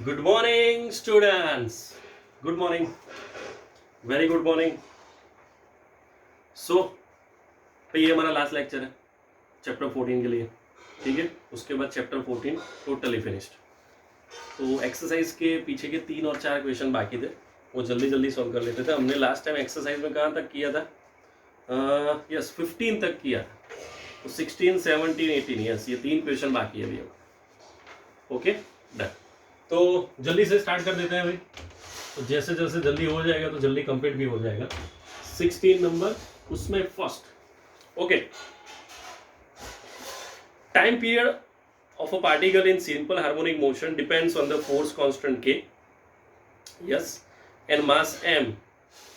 Good morning students, good morning, very good morning. So ये हमारा last lecture है chapter 14 के लिए, ठीक है। उसके बाद चैप्टर 14 टोटली फिनिश्ड। तो एक्सरसाइज के पीछे के 3 और 4 क्वेश्चन बाकी थे, वो जल्दी जल्दी सॉल्व कर लेते थे। हमने लास्ट टाइम एक्सरसाइज में कहाँ तक किया था? यस 15 तक किया। तो 16, 17, 18 यस, ये 3 क्वेश्चन बाकी है अभी। Okay done. तो जल्दी से स्टार्ट कर देते हैं भाई। तो जैसे जैसे जल्दी हो जाएगा तो जल्दी कंप्लीट भी हो जाएगा। 16 नंबर, उसमें first. Okay, time period of a particle in simple harmonic motion depends on the force constant k, yes, and mass m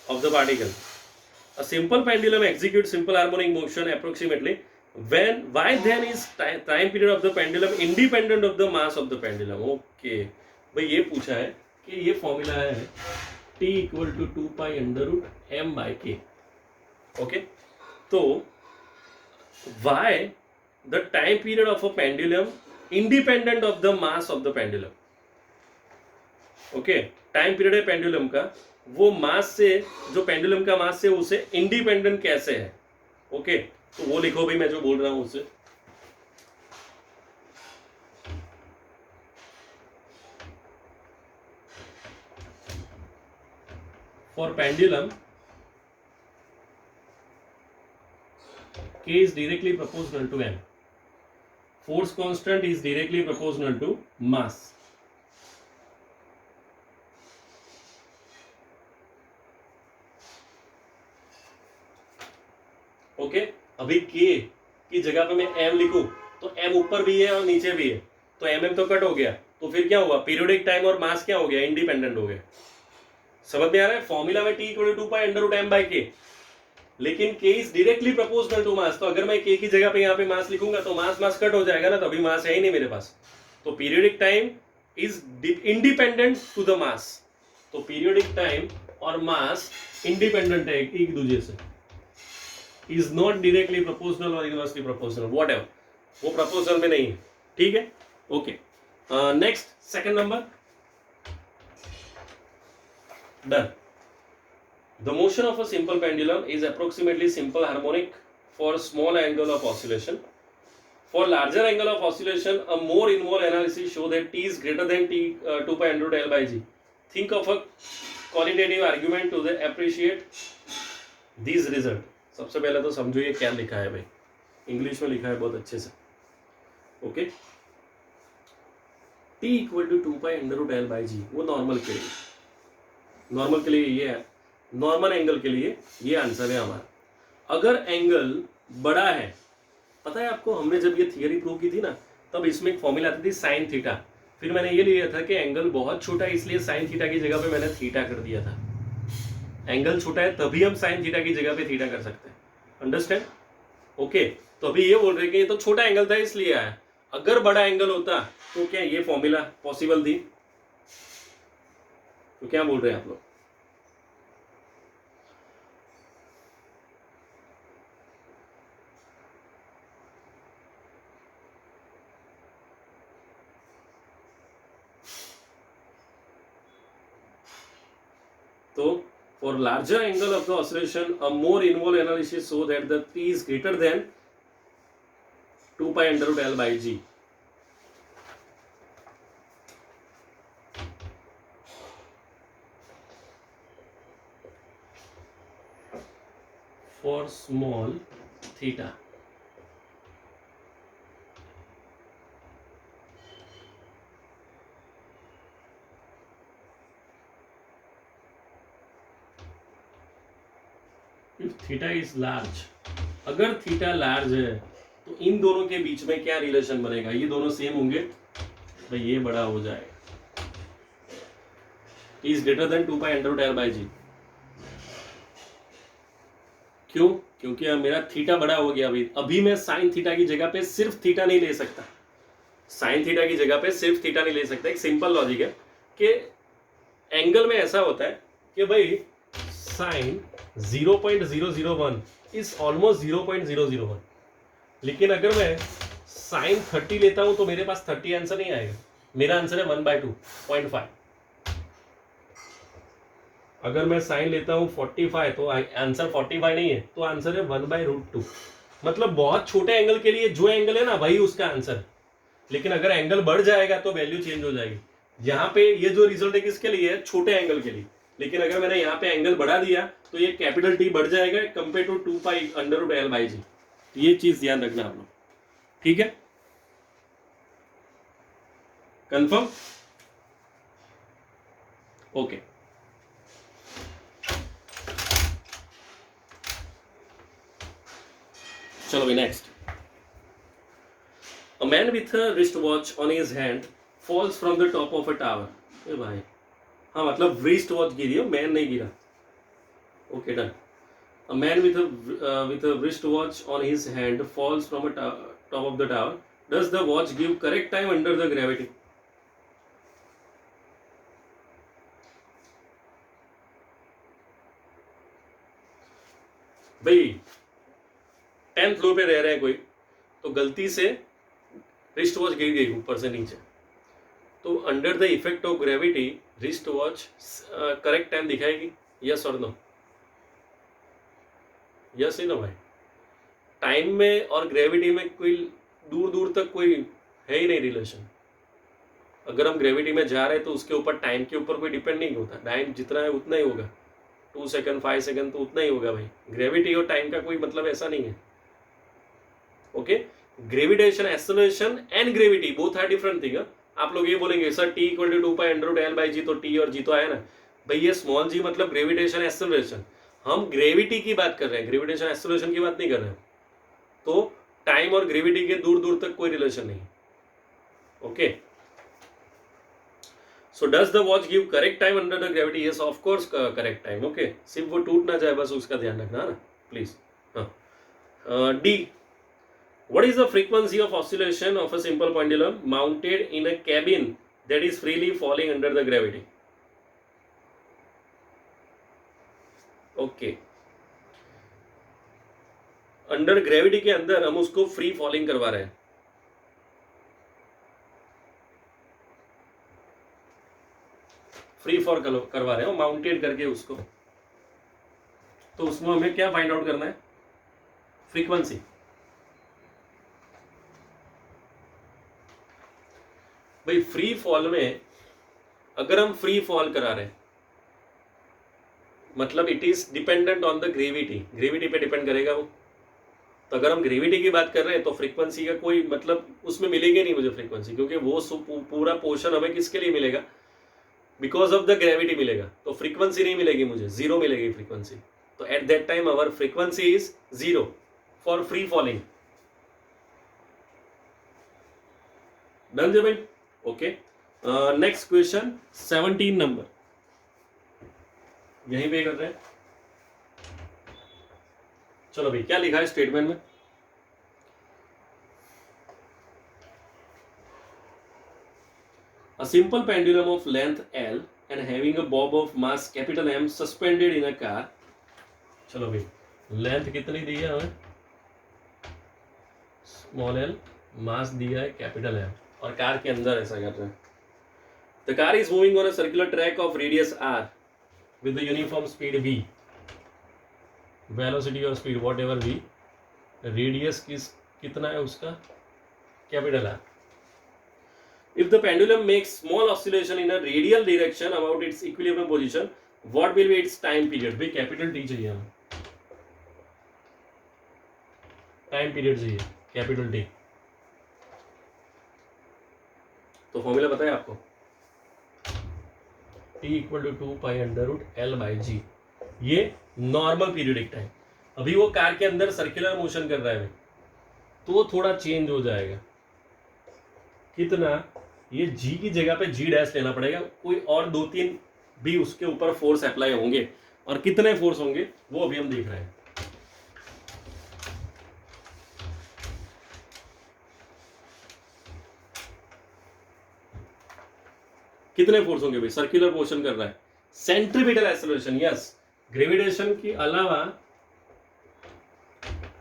of the particle. A simple pendulum executes simple harmonic motion approximately when, why then is time period of the pendulum independent of the mass of the pendulum? Okay, भाई ये पूछा है कि ये formula है t equal to 2 pi under root m by k। Okay, तो why the time period of a pendulum independent of the mass of the pendulum? Okay, time period है pendulum का, वो मास से, जो पेंडुलम का मास से उसे इंडिपेंडेंट कैसे है? ओके, तो वो लिखो भाई, मैं जो बोल रहा हूं उससे। For pendulum k is directly proportional to m. Force constant is directly proportional to mass. Okay, अभी k की जगह पे मैं m लिखूं तो m ऊपर भी है और नीचे भी है, तो mm तो कट हो गया, तो फिर क्या हुआ? पीरियोडिक टाइम और मास क्या हो गया? इंडिपेंडेंट हो गया। समझ में आ रहा है? फॉर्मूला में t equal to 2 pi under root m by k, लेकिन k is directly proportional to mass. तो अगर मैं k की जगह पे यहाँ पे मास लिखूंगा तो मास कट हो जाएगा ना, तो अभी मास है ही नहीं मेरे पास। तो periodic time is independent to the mass. तो पीरियोडिक टाइम और मास इंडिपेंडेंट है एक दूसरे से, इज नॉट डायरेक्टली प्रोपोर्शनल और इनवर्सली प्रोपोर्शनल, व्हाटएवर, वो प्रोपोर्शनल में नहीं है, ठीक है। Okay, next second number, done. The motion of a simple pendulum is approximately simple harmonic for small angle of oscillation. For larger angle of oscillation, a more involved analysis show that t is greater than t 2 pi under root L by g. Think of a qualitative argument to appreciate these result. सबसे पहले तो समझो ये क्या लिखा है भाई, English में लिखा है बहुत अच्छे से। Okay, t equal to 2 pi under root L by g, वो नॉर्मल के लिए, नॉर्मल के लिए ये है, नॉर्मल एंगल के लिए ये आंसर है हमारा। अगर एंगल बड़ा है, पता है आपको, हमने जब ये थियरी प्रूव की थी ना, तब इसमें एक फॉर्मूला आती थी साइन थीटा। फिर मैंने ये लिया था कि एंगल बहुत छोटा है, इसलिए साइन थीटा की जगह पे मैंने थीटा कर दिया था। एंगल छोटा है तभी हम साइन थीटा की जगह पे थीटा कर सकते हैं, अंडरस्टैंड? ओके, तो अभी ये बोल रहे कि ये तो छोटा एंगल था इसलिए आया, अगर बड़ा एंगल होता तो क्या ये फॉर्मूला पॉसिबल थी? तो क्या बोल रहे हैं आप लोग? तो for larger angle of the oscillation, a more involved analysis show that the t is greater than 2 pi under root L by g. For small theta. If theta is large, अगर थीटा लार्ज है तो इन दोनों के बीच में क्या relation बनेगा? ये दोनों सेम होंगे, भाई ये बड़ा हो जाएगा, t is greater than 2 pi under root L by g। क्यों? क्योंकि अब मेरा थीटा बड़ा हो गया। अभी मैं साइन थीटा की जगह पे सिर्फ थीटा नहीं ले सकता, साइन थीटा की जगह पे सिर्फ थीटा नहीं ले सकता। एक सिंपल लॉजिक है कि एंगल में ऐसा होता है कि भाई साइन 0.001 इज ऑलमोस्ट 0.001, लेकिन अगर मैं साइन 30 लेता हूं तो मेरे पास 30 आंसर नहीं आएगा, मेरा आंसर है 1/2.5। अगर मैं साइन लेता हूं 45 तो आंसर 45 नहीं है, तो आंसर है 1/√2। मतलब बहुत छोटे एंगल के लिए जो एंगल है ना वही उसका आंसर, लेकिन अगर एंगल बढ़ जाएगा तो वैल्यू चेंज हो जाएगी। यहाँ पे ये जो रिजल्ट है किसके लिए है, छोटे एंगल के लिए, लेकिन अगर मैंने यहाँ पे एंगल बढ़ा दिया तो ये कैपिटल टी बढ़ जाएगा कंपेयर टू 2π√L/g। ये चीज ध्यान रखना आप लोग, ठीक है, कंफर्म, ओके। चलो भाई next. A man with a wristwatch on his hand falls from the top of a tower। ए भाई, हाँ मतलब wrist watch गिरी है, मैन नहीं गिरा। Okay done. A man with a wristwatch on his hand falls from a top of the tower. Does the watch give correct time under the gravity? भाई 10th floor पे रह रहे हैं कोई, तो गलती से रिस्ट वॉच गिर गई ऊपर से नीचे, तो under the effect of gravity wrist watch correct time दिखाएगी, यस और नो? यस ही ना भाई, टाइम में और ग्रेविटी में कोई दूर दूर तक कोई है ही नहीं रिलेशन। अगर हम ग्रेविटी में जा रहे हैं तो उसके ऊपर टाइम के ऊपर कोई डिपेंड नहीं होता, टाइम जितना है उतना ही होगा, 2 सेकंड 5 सेकंड तो उतना ही होगा भाई। ग्रेविटी और टाइम का कोई मतलब ऐसा नहीं है, okay. Gravitation, acceleration and gravity both are different thing. आप लोग ये बोलेंगे सर T = 2π√L/g, तो T और G तो आया ना भाई, ये स्मॉल g मतलब ग्रेविटेशन एक्सेलरेशन, हम ग्रेविटी की बात कर रहे हैं, ग्रेविटेशन एक्सेलरेशन की बात नहीं कर रहे हैं। तो टाइम और ग्रेविटी के दूर दूर तक कोई रिलेशन नहीं, okay. So does the watch give correct time under the gravity? Yes of course correct time, okay. सिर्फ वो टूट ना जाए बस उसका ध्यान रखना ना प्लीज। हाँ, D, what is the frequency of oscillation of a simple pendulum mounted in a cabin that is freely falling under the gravity? Okay, under gravity के अंदर हम उसको फ्री फॉलिंग करवा रहे हैं, फ्री फॉल करवा रहे हैं माउंटेड करके उसको, तो उसमें हमें क्या फाइंड आउट करना है? फ्रीक्वेंसी। भाई फ्री फॉल में अगर हम फ्री फॉल करा रहे हैं मतलब it is dependent on the gravity, gravity पे डिपेंड करेगा वो। तो अगर हम ग्रेविटी की बात कर रहे हैं तो फ्रीक्वेंसी का कोई मतलब उसमें मिलेगी नहीं मुझे फ्रीक्वेंसी, क्योंकि वो पूरा पोर्शन हमें किसके लिए मिलेगा? बिकॉज ऑफ द ग्रेविटी मिलेगा, तो फ्रीक्वेंसी नहीं मिलेगी मुझे, जीरो मिलेगी फ्रीक्वेंसी। तो at that time our frequency is 0 for free falling. Done जी भाई, ओके। नेक्स्ट क्वेश्चन 17 नंबर, यहीं पे कर रहे हैं। चलो भाई, क्या लिखा है स्टेटमेंट में? A simple pendulum of length L and having a bob of mass capital M suspended in a car। चलो भाई, लेंथ कितनी दी है हमें? स्मॉल l, मास दिया है कैपिटल M, और कार के अंदर ऐसा कर रहे हैं। The car is moving on a circular track of radius r with the uniform speed v, velocity or speed whatever v, radius कितना है उसका? Capital R। If the pendulum makes small oscillation in a radial direction about its equilibrium position, what will be its time period? भाई capital T चाहिए हमें, time period चाहिए capital T। तो formula पता है आपको? T = 2π√L/g, ये normal periodic time. अभी वो कार के अंदर सर्कुलर मोशन कर रहा है तो थोड़ा चेंज हो जाएगा। कितना? ये G की जगह पे G' लेना पड़ेगा, कोई और 2-3 भी उसके ऊपर फोर्स अप्लाई होंगे, और कितने फोर्स होंगे वो अभी हम देख रहे हैं। कितने फोर्स होंगे भाई? सर्कुलर मोशन कर रहा है, सेंट्रीपिटल एक्सेलरेशन, यस। ग्रेविटेशन के अलावा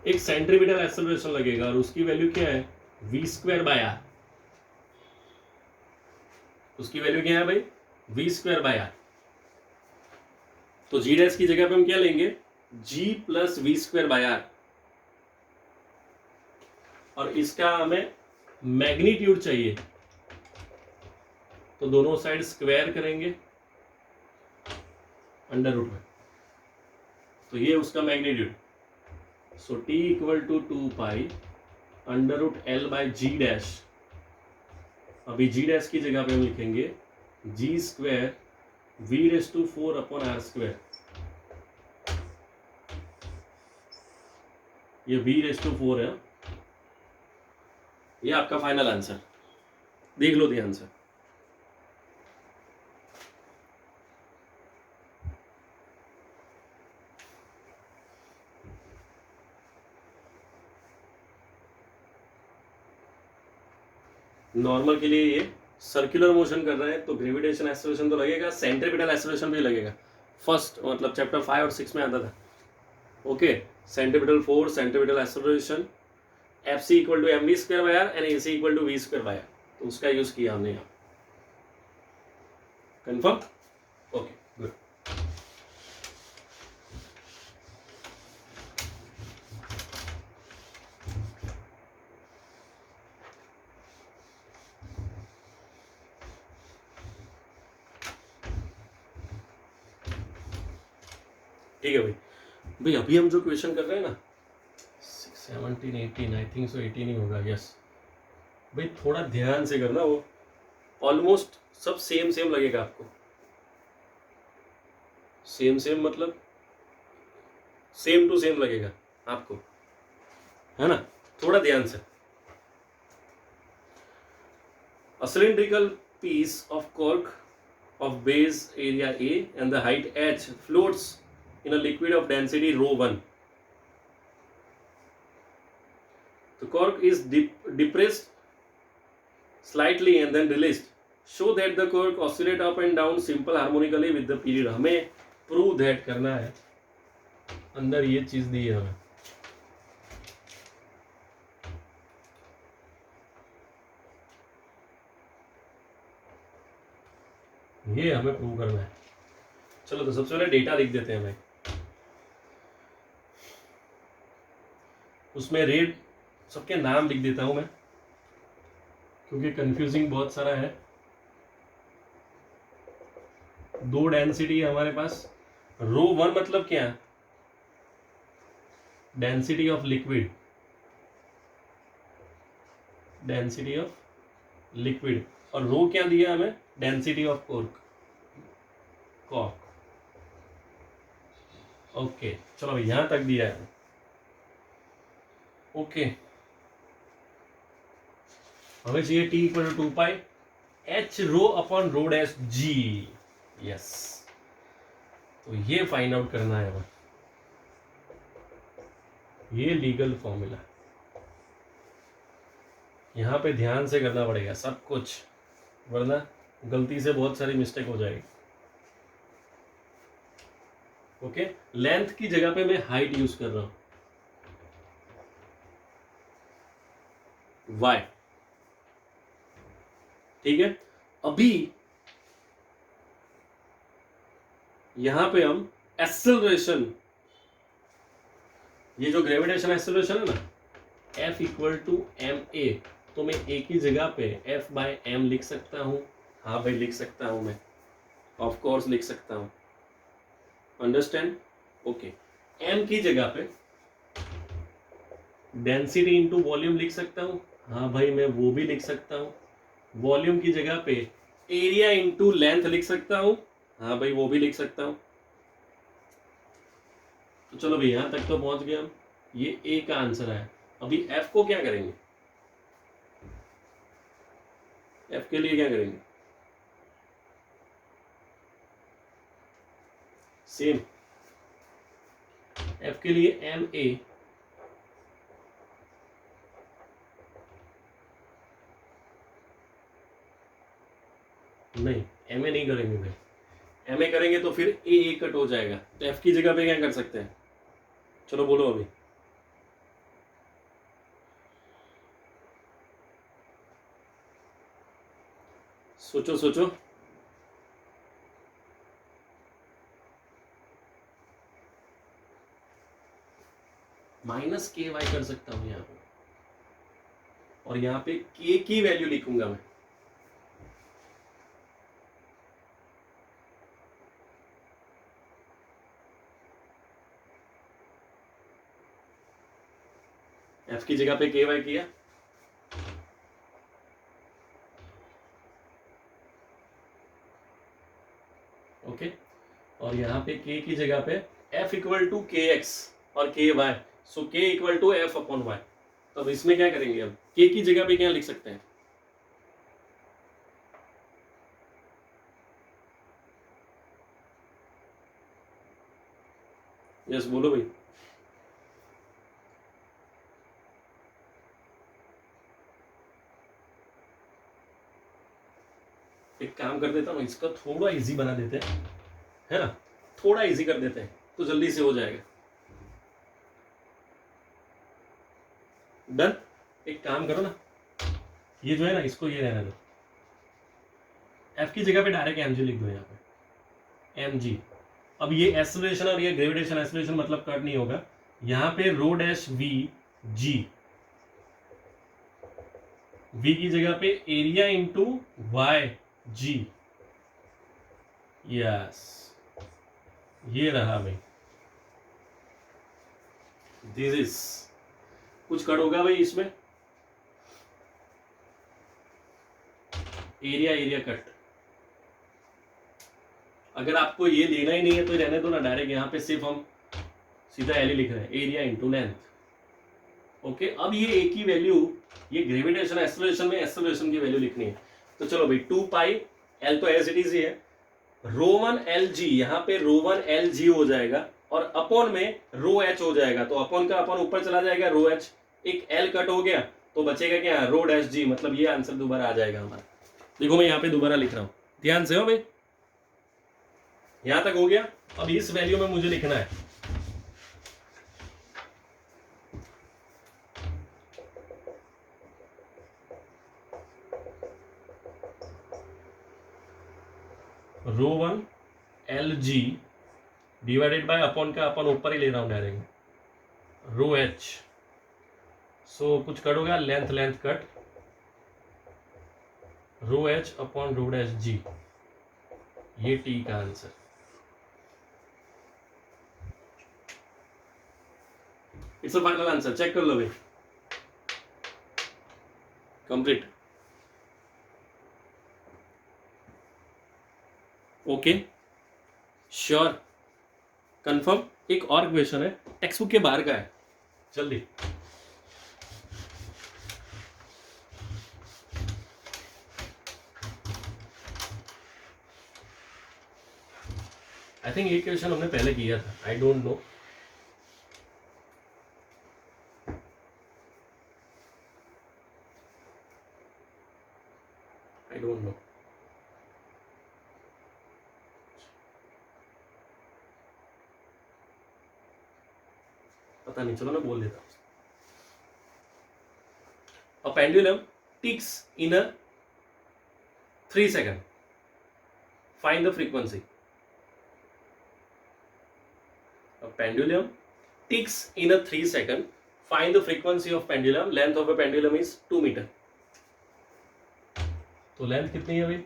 एक सेंट्रीपिटल एक्सेलरेशन लगेगा, और उसकी वैल्यू क्या है? v² r। उसकी वैल्यू क्या है भाई, वी स्क्वायर बाय आर। तो जी डैश की जगह पे हम क्या लेंगे, g plus v square by r, और इसका हमें मैग्नीट्यूड चाहिए, तो दोनों साइड स्क्वायर करेंगे अंडर रूट में, तो ये उसका magnitude. So t equal to 2 pi under root l by g dash. अभी जी डैश की जगह पे हम लिखेंगे g square v raise to 4 upon r square. ये वी रेस टू 4 है, ये आपका फाइनल आंसर, देख लो ध्यान से। नॉर्मल के लिए ये सर्कुलर मोशन कर रहे हैं तो ग्रेविटेशन एक्सेलरेशन तो लगेगा, सेंट्रीपिटल एक्सेलरेशन भी लगेगा। फर्स्ट मतलब चैप्टर 5 और 6 में आता था। Okay, centripetal force, centripetal acceleration, F C equal to M V square by R and A C equal to V square by R, तो उसका यूज किया हमने यहाँ। कंफर्म? Okay good. ठीक है भाई, भाई अभी हम जो क्वेश्चन कर रहे हैं ना 17 18, आई थिंक सो 18 ही होगा, यस। भाई थोड़ा ध्यान से करना, वो ऑलमोस्ट सब सेम सेम लगेगा आपको। सेम सेम मतलब सेम टू सेम लगेगा आपको, है ना? थोड़ा ध्यान से। A cylindrical piece of cork of base area A and the height h floats in a liquid of density rho 1. The cork is depressed slightly and then released. Show that the cork oscillate up and down simple harmonically with the period. हमें prove that करना है, अंदर ये चीज दी है हमें। ये हमें प्रूव करना है। चलो तो सबसे पहले डेटा लिख देते हैं भाई, उसमें रेट सबके नाम लिख देता हूं मैं, क्योंकि कंफ्यूजिंग बहुत सारा है। दो डेंसिटी है हमारे पास। रो 1 मतलब क्या है, density of liquid, density of liquid, और रो क्या दिया हमें, density of cork, cork. Okay चलो भाई यहां तक दिया है। ओके हमें चाहिए T equal to 2 pi H rho upon rho dash G, yes. तो ये फाइंड आउट करना है हमें, ये लीगल फॉर्मूला यहां पे ध्यान से करना पड़ेगा सब कुछ, वरना गलती से बहुत सारी मिस्टेक हो जाएगी। ओके, लेंथ की जगह पे मैं हाइट यूज कर रहा हूं, वाई। ठीक है, अभी यहां पे हम एक्सेलरेशन, ये जो ग्रेविटेशन एक्सेलरेशन है ना, F equal to M A, तो मैं एक ही जगह पे F बाय एम लिख सकता हूं। हाँ भाई लिख सकता हूं मैं, ऑफ कोर्स लिख सकता हूं, अंडरस्टैंड? ओके, एम की जगह पे डेंसिटी इंटू वॉल्यूम लिख सकता हूं। हाँ भाई मैं वो भी लिख सकता हूं। वॉल्यूम की जगह पे एरिया इंटू लेंथ लिख सकता हूं। हाँ भाई वो भी लिख सकता हूं। तो चलो भाई यहां तक तो पहुंच गए हम, ये ए का आंसर है। अभी एफ को क्या करेंगे, एफ के लिए क्या करेंगे, सेम एफ के लिए एम ए, नहीं एम ए नहीं करेंगे भाई, एम ए करेंगे तो फिर ए कट हो जाएगा, तो एफ की जगह पे क्या कर सकते हैं, चलो बोलो अभी। सोचो सोचो। माइनस के वाई कर सकता हूं यहाँ पे, और यहाँ पे के की वैल्यू लिखूंगा मैं। एफ की जगह पे के वाई किया, ओके, और यहाँ पे के की जगह पे F equal to K X और K Y, so K equal to F upon Y. तो अब इसमें क्या करेंगे, अब के की जगह पे क्या लिख सकते हैं? यस बोलो भाई। एक काम कर देता हूँ, इसका थोड़ा इजी बना देते हैं, है ना, थोड़ा इजी कर देते हैं तो जल्दी से हो जाएगा। डन। एक काम करो ना, ये जो है ना, इसको ये रहने दो, एफ की जगह पे डायरेक्ट एम जी लिख दो यहाँ पे, एम जी। अब ये एक्सेलरेशन और ये ग्रेविटेशन, एक्सेलरेशन मतलब कट नहीं होगा, यहाँ पे rho dash V G, V की जगह पे area into Y G, yes, ये रहा भाई, दिस इज, कुछ कट होगा भाई इसमें, एरिया एरिया कट। अगर आपको ये लेना ही नहीं है तो रहने दो ना, डायरेक्ट यहाँ पे सिर्फ हम सीधा एल लिख रहे हैं, एरिया इंटू लेंथ, ओके। अब ये एक ही वैल्यू, ये ग्रेविटेशन एक्सेलरेशन में एक्सेलरेशन की वैल्यू लिखनी है, तो चलो भाई 2 पाई एल तो एज इट इज ही है, रो वन एल जी, यहाँ पे रो वन एल जी हो जाएगा, और अपॉन में रो एच हो जाएगा, तो अपॉन का अपॉन ऊपर चला जाएगा, रो एच, एक एल कट हो गया, तो बचेगा क्या, रो डैश जी, मतलब ये आंसर दोबारा आ जाएगा हमारा। देखो मैं यहाँ पे दोबारा लिख रहा हूँ, ध्यान से हो भाई, यहां तक हो गया। अब इस वैल्यू में मुझे लिखना है rho one l g divided by upon का अपॉन ऊपर ही ले रहा हूं डायरेक्ट, रो एच, सो कुछ कट होगा, length length cut, rho H upon rho dash G, ये टी का answer. It's a final answer, check कर लो भाई, कंप्लीट, ओके, श्योर, कंफर्म। एक और क्वेश्चन है, टेक्स्ट बुक के बाहर का है, जल्दी। आई थिंक ये क्वेश्चन हमने पहले किया था, I don't know, I don't know, पता नहीं, चलो मैं बोल देता हूं। A pendulum ticks in a 3 second. Find the frequency. A pendulum ticks in a 3 second. Find the frequency of pendulum. Length of a pendulum is 2 meter. तो length कितनी है भाई,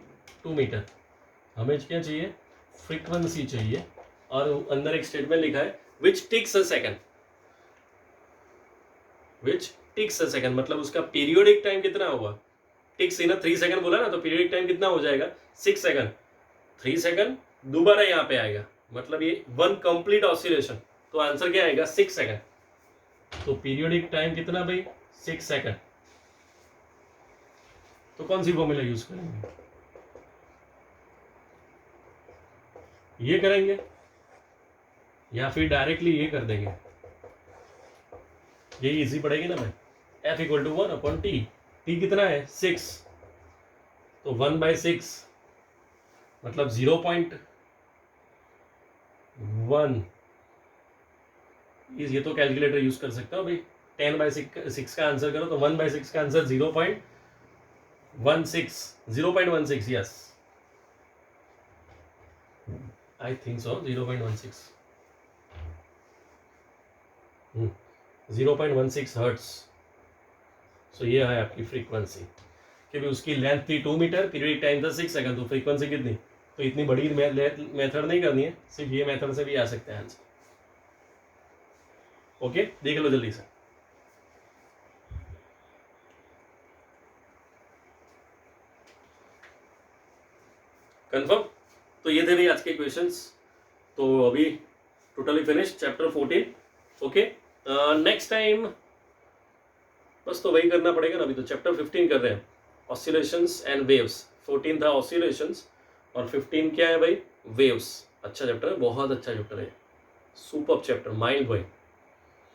2 मीटर। हमें क्या चाहिए, फ्रीक्वेंसी चाहिए, और अंदर एक स्टेटमेंट लिखा है which ticks a second, which ticks a second मतलब उसका पीरियोडिक टाइम कितना होगा, टिक्स इन 3 सेकंड बोला ना, तो पीरियोडिक टाइम कितना हो जाएगा, 6 सेकंड, 3 सेकंड दोबारा यहाँ पे आएगा, मतलब ये 1 कंप्लीट ऑसिलेशन, तो आंसर क्या आएगा, 6 सेकंड। तो पीरियोडिक टाइम कितना भाई, 6 सेकंड। तो कौन सी फॉर्मूला यूज करेंगे, ये करेंगे या फिर डायरेक्टली ये कर देंगे, ये इजी पड़ेगी ना भाई, F equal to 1/t, T कितना है 6, तो 1/6 मतलब 0.1, ये तो कैलकुलेटर यूज कर सकते हो भाई, 10/6 का आंसर करो तो 1/6 का answer 0.16 yes, I think so 0.16 0.16 hertz. So ये है आपकी फ्रीक्वेंसी, क्योंकि उसकी लेंथ थी 2 मीटर, पीरियडिक टाइम था 6 सेकंड, तो फ्रीक्वेंसी कितनी, तो इतनी बड़ी मेथड नहीं करनी है, सिर्फ ये मेथड से भी आ सकते हैं आंसर। ओके, देख लो जल्दी से। कंफर्म? तो ये थे भाई आज के क्वेश्चंस। तो अभी totally finish chapter 14। Okay, next time बस तो वही करना पड़ेगा ना, अभी तो चैप्टर 15 कर रहे हैं, ऑसिलेशंस एंड वेव्स। 14 था ऑसिलेशंस और 15 क्या है भाई, वेव्स। अच्छा चैप्टर है, बहुत अच्छा चैप्टर है, सुपर चैप्टर, माइंड ब्लोइंग।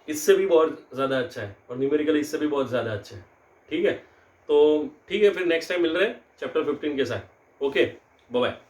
इससे भी बहुत ज़्यादा अच्छा है और न्यूमेरिकल इससे भी बहुत ज़्यादा अच्छा है। ठीक है, तो ठीक है, फिर नेक्स्ट टाइम मिल रहे हैं चैप्टर 15 के साथ। Okay, bye bye.